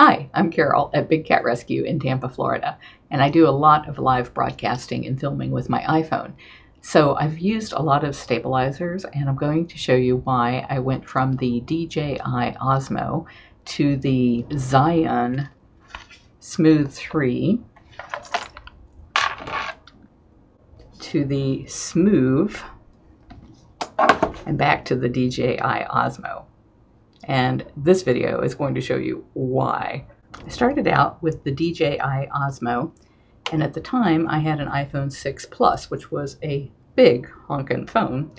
Hi, I'm Carol at Big Cat Rescue in Tampa, Florida, and I do a lot of live broadcasting and filming with my iPhone. So I've used a lot of stabilizers, and I'm going to show you why I went from the DJI Osmo to the Zhiyun Smooth 3 to the Smove and back to the DJI Osmo. And this video is going to show you why. I started out with the DJI Osmo, and at the time I had an iPhone 6 Plus, which was a big honkin' phone.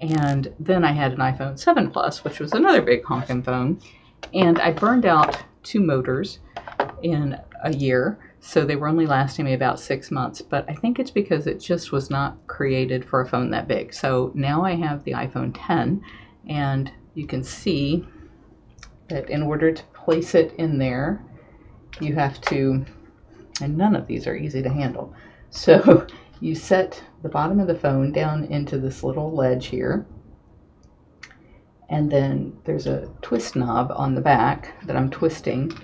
And then I had an iPhone 7 Plus, which was another big honkin' phone. And I burned out 2 motors in a year, so they were only lasting me about 6 months. But I think it's because it just was not created for a phone that big. So now I have the iPhone 10, and you can see that in order to place it in there, you have to, and none of these are easy to handle. So you set the bottom of the phone down into this little ledge here, and then there's a twist knob on the back that I'm twisting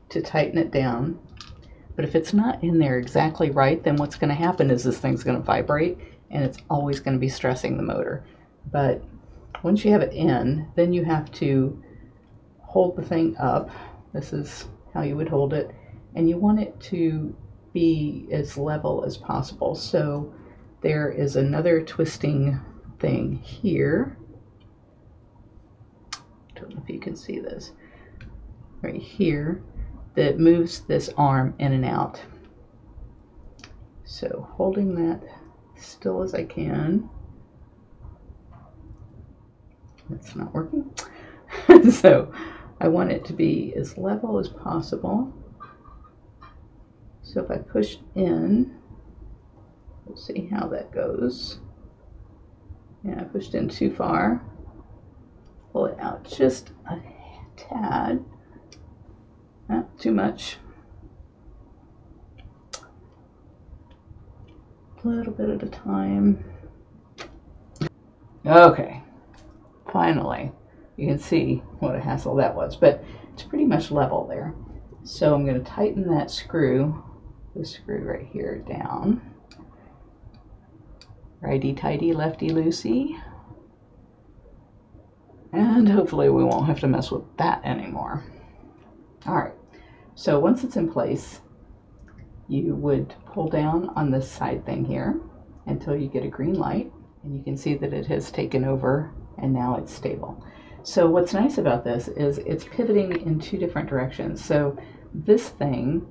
to tighten it down. But if it's not in there exactly right, then what's going to happen is this thing's going to vibrate, and it's always going to be stressing the motor. But once you have it in, then you have to hold the thing up. This is how you would hold it, and you want it to be as level as possible. So there is another twisting thing here. Don't know if you can see this right here, that moves this arm in and out. So holding that still as I can. It's not working. So I want it to be as level as possible. So if I push in, we'll see how that goes. Yeah, I pushed in too far. Pull it out just a tad. Not too much. A little bit at a time. Okay, finally. You can see what a hassle that was, but it's pretty much level there. So I'm going to tighten that screw, this screw right here, down. Righty-tighty, lefty-loosey. And hopefully we won't have to mess with that anymore. Alright, so once it's in place, you would pull down on this side thing here until you get a green light, and you can see that it has taken over and now it's stable. So what's nice about this is it's pivoting in 2 different directions. So this thing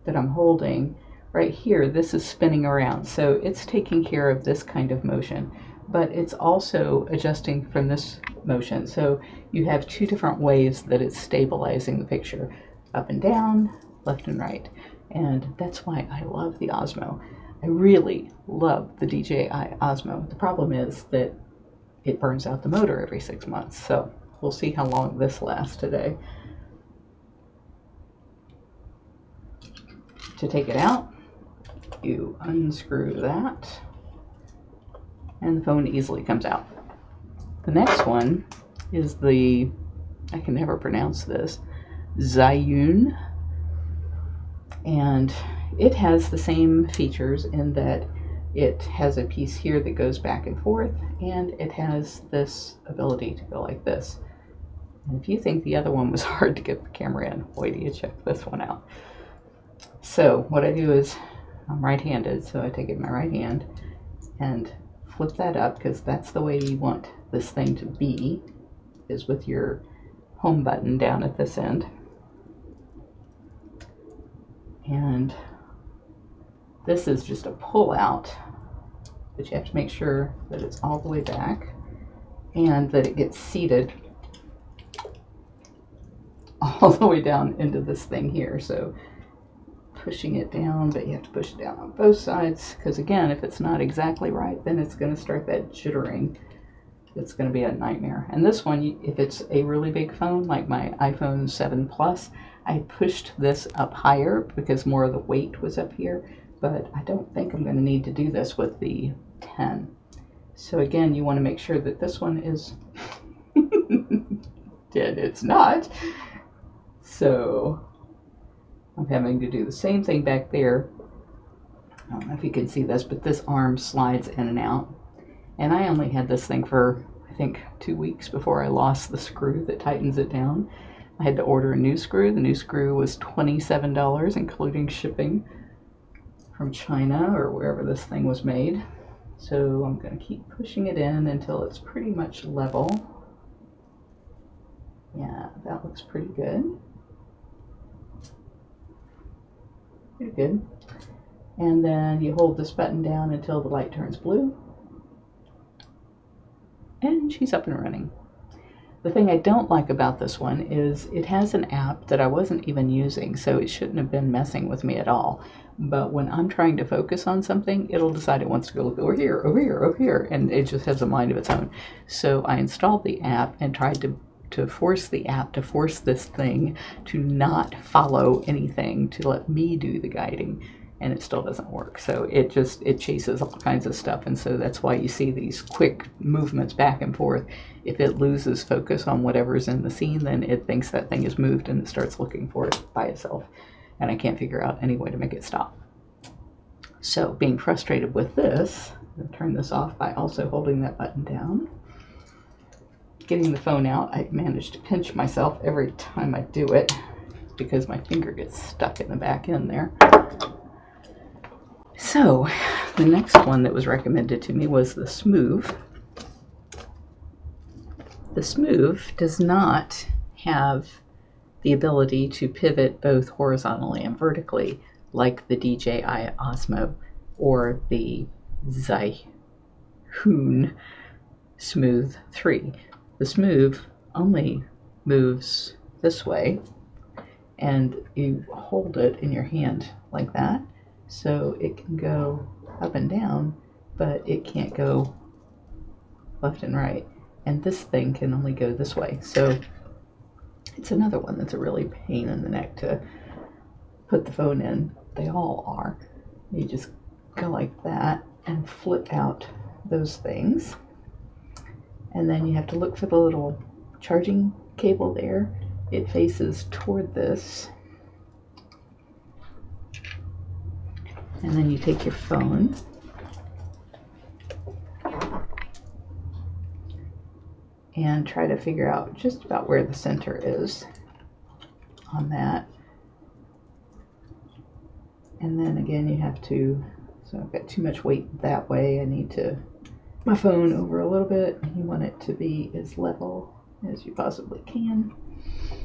that I'm holding right here, this is spinning around. So it's taking care of this kind of motion, but it's also adjusting from this motion. So you have 2 different ways that it's stabilizing the picture, up and down, left and right. And that's why I love the Osmo. I really love the DJI Osmo. The problem is that it burns out the motor every 6 months. So we'll see how long this lasts today. To take it out, you unscrew that, and the phone easily comes out. The next one is the, I can never pronounce this, Zhiyun. And it has the same features in that it has a piece here that goes back and forth, and it has this ability to go like this. And if you think the other one was hard to get the camera in, wait till you check this one out. So what I do is, I'm right-handed, so I take it in my right hand and flip that up, because that's the way you want this thing to be, is with your home button down at this end. And this is just a pull out, but you have to make sure that it's all the way back and that it gets seated all the way down into this thing here. So pushing it down, but you have to push it down on both sides, because again, if it's not exactly right, then it's going to start that jittering. It's going to be a nightmare. And this one, if it's a really big phone like my iPhone 7 Plus, I pushed this up higher because more of the weight was up here, but I don't think I'm going to need to do this with the 10. So again, you want to make sure that this one is dead. It's not. So I'm having to do the same thing back there. I don't know if you can see this, but this arm slides in and out. And I only had this thing for, I think, 2 weeks before I lost the screw that tightens it down. I had to order a new screw. The new screw was $27, including shipping from China or wherever this thing was made. So I'm going to keep pushing it in until it's pretty much level. Yeah, that looks pretty good. Pretty good. And then you hold this button down until the light turns blue. And she's up and running. The thing I don't like about this one is it has an app that I wasn't even using, so it shouldn't have been messing with me at all. But when I'm trying to focus on something, it'll decide it wants to go look over here, over here, over here, and it just has a mind of its own. So I installed the app and tried to force the app to force this thing to not follow anything, to let me do the guiding. And it still doesn't work. So it chases all kinds of stuff, and so that's why you see these quick movements back and forth. If it loses focus on whatever's in the scene, then it thinks that thing is moved and it starts looking for it by itself. And I can't figure out any way to make it stop. So being frustrated with this, I'm going to turn this off by also holding that button down. Getting the phone out, I manage to pinch myself every time I do it because my finger gets stuck in the back end there. So, the next one that was recommended to me was the Smove. The Smove does not have the ability to pivot both horizontally and vertically like the DJI Osmo or the Zhiyun Smooth 3. The Smove only moves this way, and you hold it in your hand like that. So it can go up and down, but it can't go left and right. And this thing can only go this way. So it's another one that's a really pain in the neck to put the phone in. They all are. You just go like that and flip out those things. And then you have to look for the little charging cable there. It faces toward this. And then you take your phone and try to figure out just about where the center is on that. And then again, you have to, so I've got too much weight that way. I need to my phone over a little bit. You want it to be as level as you possibly can.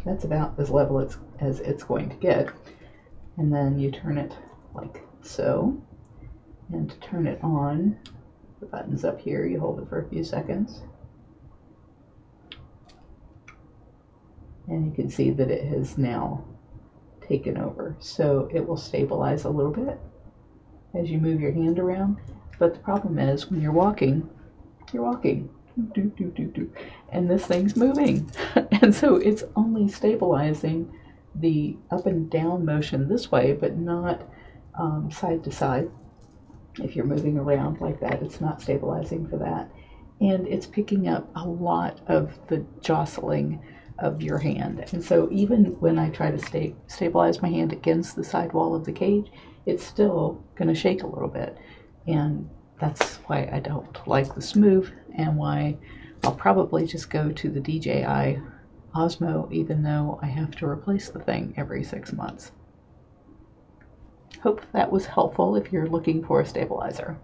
That's about as level as it's going to get. And then you turn it like so, and to turn it on, the button's up here. You hold it for a few seconds, and you can see that it has now taken over. So it will stabilize a little bit as you move your hand around. But the problem is when you're walking, and this thing's moving, and so it's only stabilizing the up and down motion this way, but not side to side. If you're moving around like that, it's not stabilizing for that. And it's picking up a lot of the jostling of your hand. And so even when I try to stabilize my hand against the side wall of the cage, it's still going to shake a little bit. And that's why I don't like the Smove, and why I'll probably just go to the DJI Osmo, even though I have to replace the thing every 6 months. Hope that was helpful if you're looking for a stabilizer.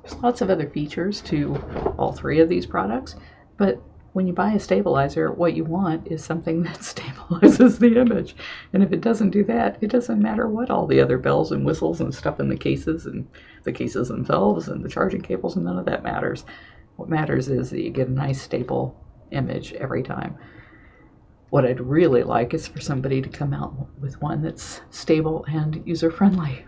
There's lots of other features to all three of these products, but when you buy a stabilizer, what you want is something that stabilizes the image. And if it doesn't do that, it doesn't matter what all the other bells and whistles and stuff in the cases and the cases themselves and the charging cables, and none of that matters. What matters is that you get a nice stable image every time. What I'd really like is for somebody to come out with one that's stable and user-friendly.